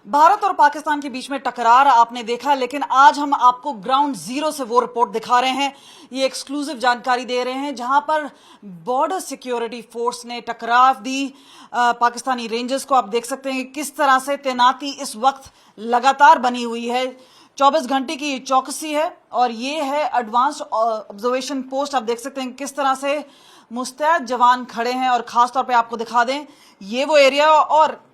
भारत और पाकिस्तान के बीच में टकरार आपने देखा, लेकिन आज हम आपको ग्राउंड जीरो से वो रिपोर्ट दिखा रहे हैं। ये एक्सक्लूसिव जानकारी दे रहे हैं जहां पर बॉर्डर सिक्योरिटी फोर्स ने टकराव दी पाकिस्तानी रेंजर्स को। आप देख सकते हैं कि किस तरह से तैनाती इस वक्त लगातार बनी हुई है। 24 घंटे की चौकसी है और ये है एडवांस ऑब्जर्वेशन पोस्ट। आप देख सकते हैं किस तरह से मुस्तैद जवान खड़े हैं और खासतौर पे आपको दिखा दें ये वो एरिया, और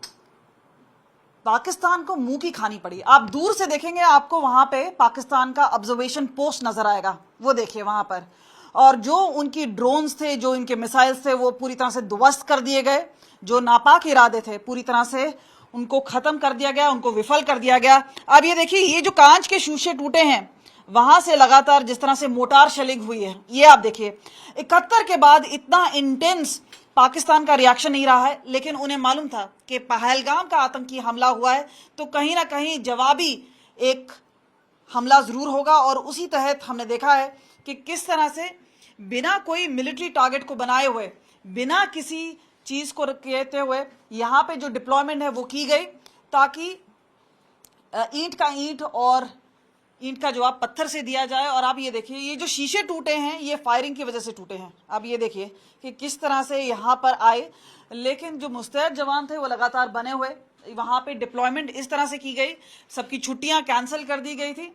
पाकिस्तान को मुंह की खानी पड़ी। आप दूर से देखेंगे आपको वहां पे पाकिस्तान का ऑब्जर्वेशन पोस्ट नजर आएगा, वो देखिए वहां पर। और जो उनकी ड्रोन्स थे, जो इनके मिसाइल्स थे, वो पूरी तरह से ध्वस्त कर दिए गए। जो नापाक इरादे थे पूरी तरह से उनको खत्म कर दिया गया, उनको विफल कर दिया गया। अब ये देखिए, ये जो कांच के शीशे टूटे हैं वहां से लगातार जिस तरह से मोटार शेलिंग हुई है, ये आप देखिए। 71 के बाद इतना इंटेंस पाकिस्तान का रिएक्शन नहीं रहा है, लेकिन उन्हें मालूम था कि पहलगाम का आतंकी हमला हुआ है तो कहीं ना कहीं जवाबी एक हमला जरूर होगा। और उसी तहत हमने देखा है कि किस तरह से बिना कोई मिलिट्री टारगेट को बनाए हुए, बिना किसी चीज को कहते हुए यहां पे जो डिप्लॉयमेंट है वो की गई, ताकि ईंट का ईंट और ईंट का जवाब पत्थर से दिया जाए। और आप ये देखिए, ये जो शीशे टूटे हैं ये फायरिंग की वजह से टूटे हैं। आप ये देखिए कि किस तरह से यहां पर आए, लेकिन जो मुस्तैद जवान थे वो लगातार बने हुए। वहां पे डिप्लॉयमेंट इस तरह से की गई, सबकी छुट्टियां कैंसिल कर दी गई थी,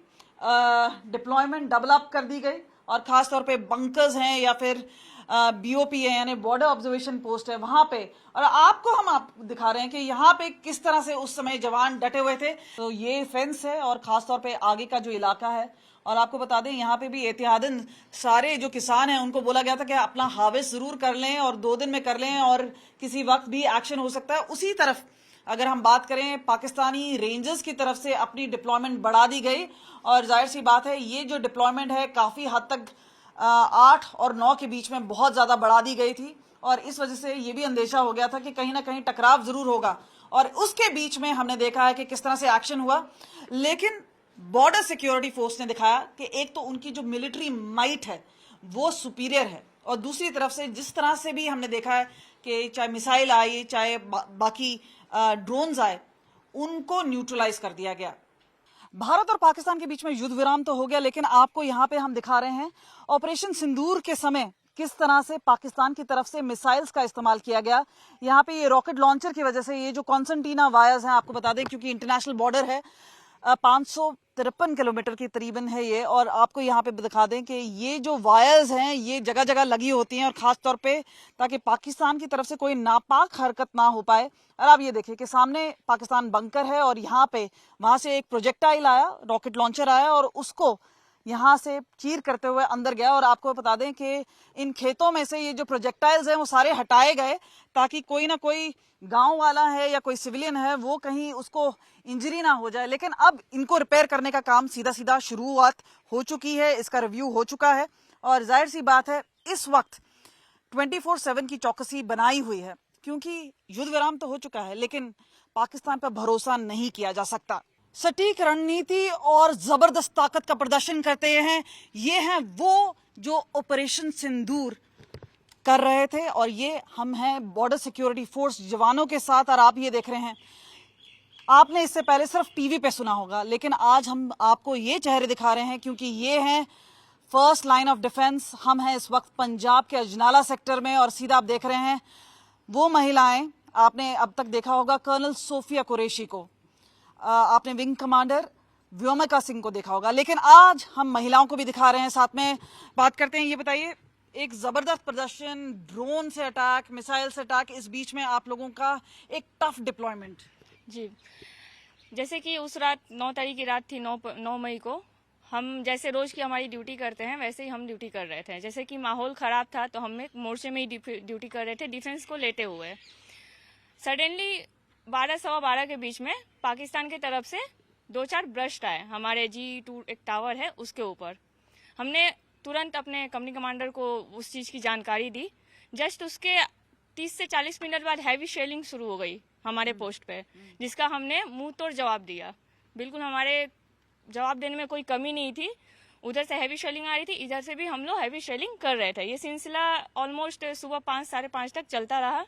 डिप्लॉयमेंट डबल अप कर दी गई। और खासतौर पे बंकर्स हैं या फिर बीओपी है, यानी बॉर्डर ऑब्जर्वेशन पोस्ट है वहां पे। और आपको हम दिखा रहे हैं कि यहाँ पे किस तरह से उस समय जवान डटे हुए थे। तो ये फेंस है और खासतौर पे आगे का जो इलाका है। और आपको बता दें यहाँ पे भी एहतियातन सारे जो किसान हैं उनको बोला गया था कि अपना हार्वेस्ट जरूर कर लें और 2 दिन में कर लें, और किसी वक्त भी एक्शन हो सकता है। उसी तरफ अगर हम बात करें, पाकिस्तानी रेंजर्स की तरफ से अपनी डिप्लॉयमेंट बढ़ा दी गई। और जाहिर सी बात है, ये जो डिप्लॉयमेंट है काफी हद तक 8 और 9 के बीच में बहुत ज्यादा बढ़ा दी गई थी। और इस वजह से ये भी अंदेशा हो गया था कि कहीं ना कहीं टकराव जरूर होगा। और उसके बीच में हमने देखा है कि किस तरह से एक्शन हुआ। लेकिन बॉर्डर सिक्योरिटी फोर्स ने दिखाया कि एक तो उनकी जो मिलिट्री माइट है वो सुपीरियर है, और दूसरी तरफ से जिस तरह से भी हमने देखा है कि चाहे मिसाइल आई, चाहे बाकी ड्रोन्स आए, उनको न्यूट्रलाइज कर दिया गया। भारत और पाकिस्तान के बीच में युद्ध विराम तो हो गया, लेकिन आपको यहां पे हम दिखा रहे हैं ऑपरेशन सिंदूर के समय किस तरह से पाकिस्तान की तरफ से मिसाइल्स का इस्तेमाल किया गया। यहाँ पे ये रॉकेट लॉन्चर की वजह से, ये जो कॉन्सेंटीना वायर्स हैं, आपको बता दें क्योंकि इंटरनेशनल बॉर्डर है, 553 किलोमीटर की करीबन है ये। और आपको यहाँ पे दिखा दें कि ये जो वायर्स हैं ये जगह जगह लगी होती हैं, और खास तौर पे ताकि पाकिस्तान की तरफ से कोई नापाक हरकत ना हो पाए। और आप ये देखिए कि सामने पाकिस्तान बंकर है और यहाँ पे वहां से एक प्रोजेक्टाइल आया, रॉकेट लॉन्चर आया और उसको यहां से चीर करते हुए अंदर गया। और आपको बता दें कि इन खेतों में से ये जो प्रोजेक्टाइल्स हैं वो सारे हटाए गए, ताकि कोई ना कोई गांव वाला है या कोई सिविलियन है वो कहीं उसको इंजरी ना हो जाए। लेकिन अब इनको रिपेयर करने का काम सीधा सीधा शुरुआत हो चुकी है, इसका रिव्यू हो चुका है। और जाहिर सी बात है, इस वक्त 24/7 की चौकसी बनाई हुई है, क्योंकि युद्ध विराम तो हो चुका है, लेकिन पाकिस्तान पर भरोसा नहीं किया जा सकता। सटीक रणनीति और जबरदस्त ताकत का प्रदर्शन करते हैं ये हैं वो जो ऑपरेशन सिंदूर कर रहे थे। और ये हम हैं बॉर्डर सिक्योरिटी फोर्स जवानों के साथ। और आप ये देख रहे हैं, आपने इससे पहले सिर्फ टीवी पे सुना होगा, लेकिन आज हम आपको ये चेहरे दिखा रहे हैं क्योंकि ये हैं फर्स्ट लाइन ऑफ डिफेंस। हम हैं इस वक्त पंजाब के अजनाला सेक्टर में, और सीधा आप देख रहे हैं वो महिलाएं। आपने अब तक देखा होगा कर्नल सोफिया कुरैशी को, आपने विंग कमांडर व्योमिका सिंह को देखा होगा, लेकिन आज हम महिलाओं को भी दिखा रहे हैं। साथ में बात करते हैं, ये बताइए, एक जबरदस्त प्रदर्शन, ड्रोन से अटैक, मिसाइल से अटैक, इस बीच में आप लोगों का एक टफ डिप्लॉयमेंट। जी, जैसे कि उस रात 9 तारीख की रात थी, 9 मई को हम जैसे रोज की हमारी ड्यूटी करते हैं वैसे ही हम ड्यूटी कर रहे थे। जैसे कि माहौल खराब था तो हम एक मोर्चे में ही ड्यूटी कर रहे थे, डिफेंस को लेते हुए। सडनली 12 सवा 12 के बीच में पाकिस्तान की तरफ से 2-4 ब्रस्ट आए हमारे G2 एक टावर है उसके ऊपर। हमने तुरंत अपने कंपनी कमांडर को उस चीज की जानकारी दी। जस्ट उसके 30 से 40 मिनट बाद हैवी शेलिंग शुरू हो गई हमारे पोस्ट पे, जिसका हमने मुंह तोड़ जवाब दिया। बिल्कुल हमारे जवाब देने में कोई कमी नहीं थी। उधर से हैवी शेलिंग आ रही थी, इधर से भी हम लोग हैवी शेलिंग कर रहे थे। ये सिलसिला ऑलमोस्ट सुबह 5 साढ़े 5 तक चलता रहा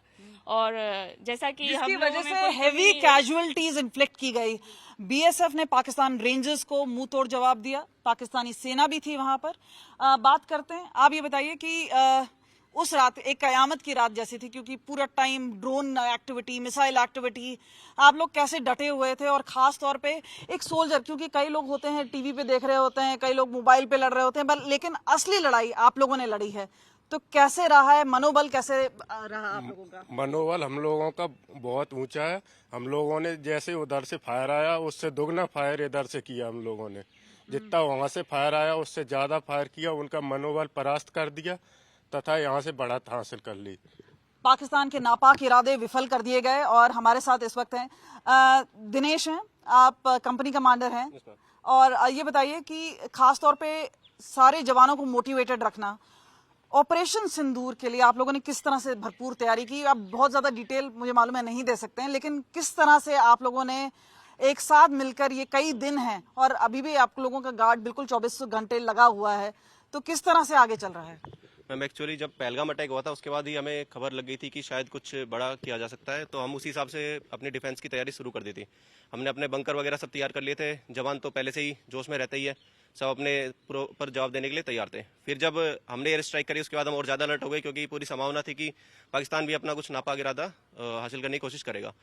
और जैसा कि जिसकी हम वजह से हेवी कैजुअलिटीज इन्फ्लिक्ट की गई। बीएसएफ ने पाकिस्तान रेंजर्स को मुंह तोड़ जवाब दिया, पाकिस्तानी सेना भी थी वहां पर। बात करते हैं, आप ये बताइए कि उस रात एक कयामत की रात जैसी थी, क्योंकि पूरा time drone activity, missile activity, आप लोग कैसे डटे हुए थे? और खास तौर पे एक सोल्जर, क्योंकि कई लोग होते हैं टीवी पे देख रहे होते हैं, कई लोग मोबाइल पे लड़ रहे होते हैं, लेकिन असली लड़ाई आप लोगों ने लड़ी है, तो कैसे रहा है? मनोबल कैसे रहा आप लोगों का? मनोबल हम लोगों का बहुत ऊंचा है। हम लोगों ने जैसे उधर से फायर आया उससे दुगना फायर इधर से किया। हम लोगों ने जितना वहां से फायर आया उससे ज्यादा फायर किया, उनका मनोबल परास्त कर दिया तथा यहाँ से बढ़त हासिल कर ली। पाकिस्तान के नापाक इरादे विफल कर दिए गए। और हमारे साथ इस वक्त हैं दिनेश हैं, आप कंपनी कमांडर हैं, और ये बताइए कि खास तौर पे सारे जवानों को मोटिवेटेड रखना, ऑपरेशन सिंदूर के लिए आप लोगों ने किस तरह से भरपूर तैयारी की? आप बहुत ज्यादा डिटेल मुझे मालूम है नहीं दे सकते हैं, लेकिन किस तरह से आप लोगों ने एक साथ मिलकर, ये कई दिन हैं और अभी भी आप लोगों का गार्ड बिल्कुल 24 घंटे लगा हुआ है, तो किस तरह से आगे चल रहा है? मैम एक्चुअली जब पहलगाम अटैक हुआ था उसके बाद ही हमें खबर लग गई थी कि शायद कुछ बड़ा किया जा सकता है, तो हम उसी हिसाब से अपनी डिफेंस की तैयारी शुरू कर दी थी। हमने अपने बंकर वगैरह सब तैयार कर लिए थे। जवान तो पहले से ही जोश में रहते ही है, सब अपने पर जवाब देने के लिए तैयार थे। फिर जब हमने एयर स्ट्राइक करी उसके बाद हम और ज़्यादा अलर्ट हो गए, क्योंकि पूरी संभावना थी कि पाकिस्तान भी अपना कुछ नापाक इरादा हासिल करने की कोशिश करेगा।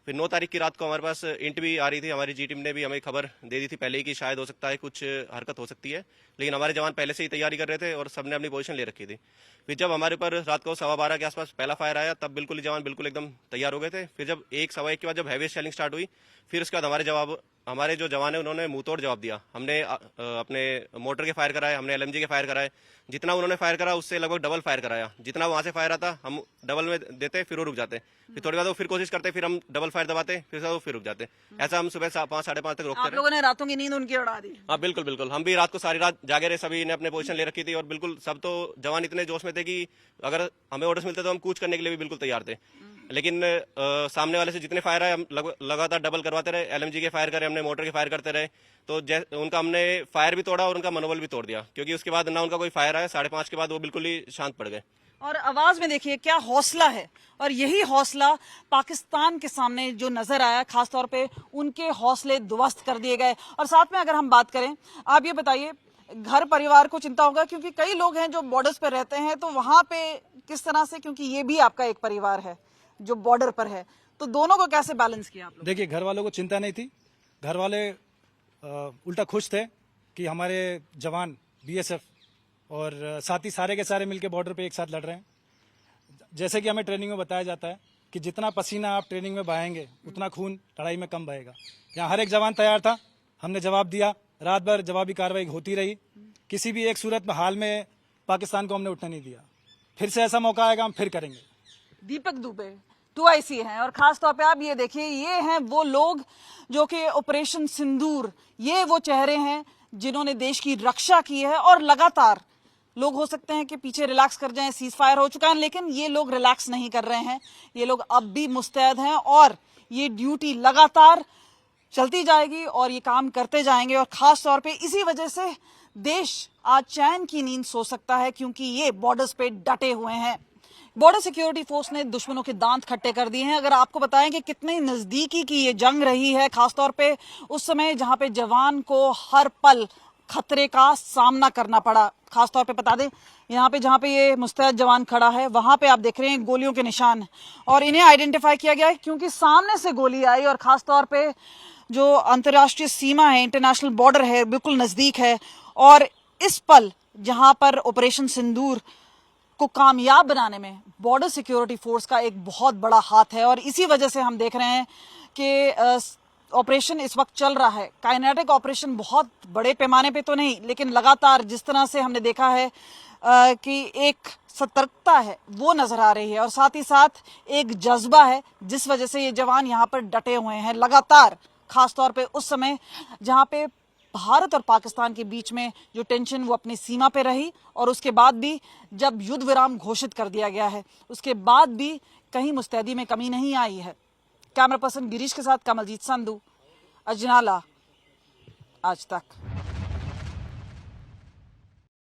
फिर 9 तारीख की रात को हमारे पास इंट भी आ रही थी, हमारी जी टीम ने भी हमें खबर दे दी थी पहले ही कि शायद हो सकता है कुछ हरकत हो सकती है, लेकिन हमारे जवान पहले से ही तैयारी कर रहे थे और सबने अपनी पोजीशन ले रखी थी। फिर जब हमारे ऊपर रात को 12:15 के आसपास पहला फायर आया, तब बिल्कुल जवान बिल्कुल एकदम तैयार हो गए थे। फिर जब 1-1:15 के बाद जब हैवी शेलिंग स्टार्ट हुई, फिर उसके बाद हमारे जो जवान है उन्होंने मुंह तोड़ जवाब दिया। हमने अपने मोटर के फायर कराए, हमने एलएमजी के फायर कराए, जितना उन्होंने फायर करा उससे लगभग डबल फायर कराया। जितना वहां से फायर आता हम डबल में देते, फिर वो रुक जाते, फिर थोड़ी बाद वो फिर कोशिश करते, फिर हम डबल फायर दबाते, फिर वो फिर रुक जाते। ऐसा हम सुबह 5 साढ़े 5 तक रोकते आप लोगों ने रातों की नींद उनकी उड़ा दी? हाँ बिल्कुल बिल्कुल, हम भी रात को सारी रात जागे रहे, सभी ने अपने पोजीशन ले रखी थी और बिल्कुल सब तो जवान इतने जोश में थे कि अगर हमें ऑर्डर्स मिलते तो हम कूच करने के लिए भी बिल्कुल तैयार थे। लेकिन सामने वाले से जितने फायर आए हम लगातार डबल करवाते रहे, एलएमजी के फायर करे, हमने मोटर के फायर करते रहे, तो उनका हमने फायर भी तोड़ा और उनका मनोबल भी तोड़ दिया, क्योंकि उसके बाद ना उनका कोई फायर आया। 5:30 के बाद वो बिल्कुल ही शांत पड़ गए। और आवाज में देखिए क्या हौसला है, और यही हौसला पाकिस्तान के सामने जो नजर आया, खासतौर पे उनके हौसले ध्वस्त कर दिए गए। और साथ में अगर हम बात करें, आप ये बताइए, घर परिवार को चिंता होगा, क्योंकि कई लोग हैं जो बॉर्डर्स पे रहते हैं, तो वहां पे किस तरह से, क्योंकि ये भी आपका एक परिवार है जो बॉर्डर पर है, तो दोनों को कैसे बैलेंस किया आप लोग? देखिए, घर वालों को चिंता नहीं थी, घर वाले उल्टा खुश थे कि हमारे जवान बीएसएफ और साथ ही सारे के सारे मिलके बॉर्डर पे एक साथ लड़ रहे हैं। जैसे कि हमें ट्रेनिंग में बताया जाता है कि जितना पसीना आप ट्रेनिंग में बहाएंगे उतना खून लड़ाई में कम बहेगा। यहाँ हर एक जवान तैयार था, हमने जवाब दिया, रात भर जवाबी कार्रवाई होती रही। किसी भी एक सूरत में हाल में पाकिस्तान को हमने उठने नहीं दिया। फिर से ऐसा मौका आएगा हम फिर करेंगे। दीपक दुबे 2IC हैं, और खास तौर पे आप ये देखिए, ये हैं वो लोग जो कि ऑपरेशन सिंदूर, ये वो चेहरे हैं जिन्होंने देश की रक्षा की है। और लगातार लोग हो सकते हैं कि पीछे रिलैक्स कर जाएं, सीज फायर हो चुका है, लेकिन ये लोग रिलैक्स नहीं कर रहे हैं, ये लोग अब भी मुस्तैद हैं और ये ड्यूटी लगातार चलती जाएगी और ये काम करते जाएंगे। और खास तौर पे इसी वजह से देश आज चैन की नींद सो सकता है, क्योंकि ये बॉर्डर्स पे डटे हुए हैं। बॉर्डर सिक्योरिटी फोर्स ने दुश्मनों के दांत खट्टे कर दिए हैं। अगर आपको बताएं कि कितनी नजदीकी की ये जंग रही है, खासतौर पे उस समय जहां पे जवान को हर पल खतरे का सामना करना पड़ा। खासतौर पे बता दें, यहाँ पे जहां पे ये मुस्तैद जवान खड़ा है, वहां पे आप देख रहे हैं गोलियों के निशान, और इन्हें आइडेंटिफाई किया गया है क्योंकि सामने से गोली आई, और खासतौर पे जो अंतर्राष्ट्रीय सीमा है, इंटरनेशनल बॉर्डर है, बिल्कुल नजदीक है। और इस पल जहां पर ऑपरेशन सिंदूर को कामयाब बनाने में बॉर्डर सिक्योरिटी फोर्स का एक बहुत बड़ा हाथ है, और इसी वजह से हम देख रहे हैं कि ऑपरेशन इस वक्त चल रहा है। काइनेटिक ऑपरेशन बहुत बड़े पैमाने पे तो नहीं, लेकिन लगातार जिस तरह से हमने देखा है कि एक सतर्कता है वो नजर आ रही है, और साथ ही साथ एक जज्बा है जिस वजह से ये जवान यहाँ पर डटे हुए हैं लगातार। खासतौर पे उस समय जहाँ पे भारत और पाकिस्तान के बीच में जो टेंशन वो अपनी सीमा पे रही, और उसके बाद भी जब युद्ध विराम घोषित कर दिया गया है, उसके बाद भी कहीं मुस्तैदी में कमी नहीं आई है। कैमरा पर्सन गिरीश के साथ कमलजीत संधू, अजनाला, आज तक।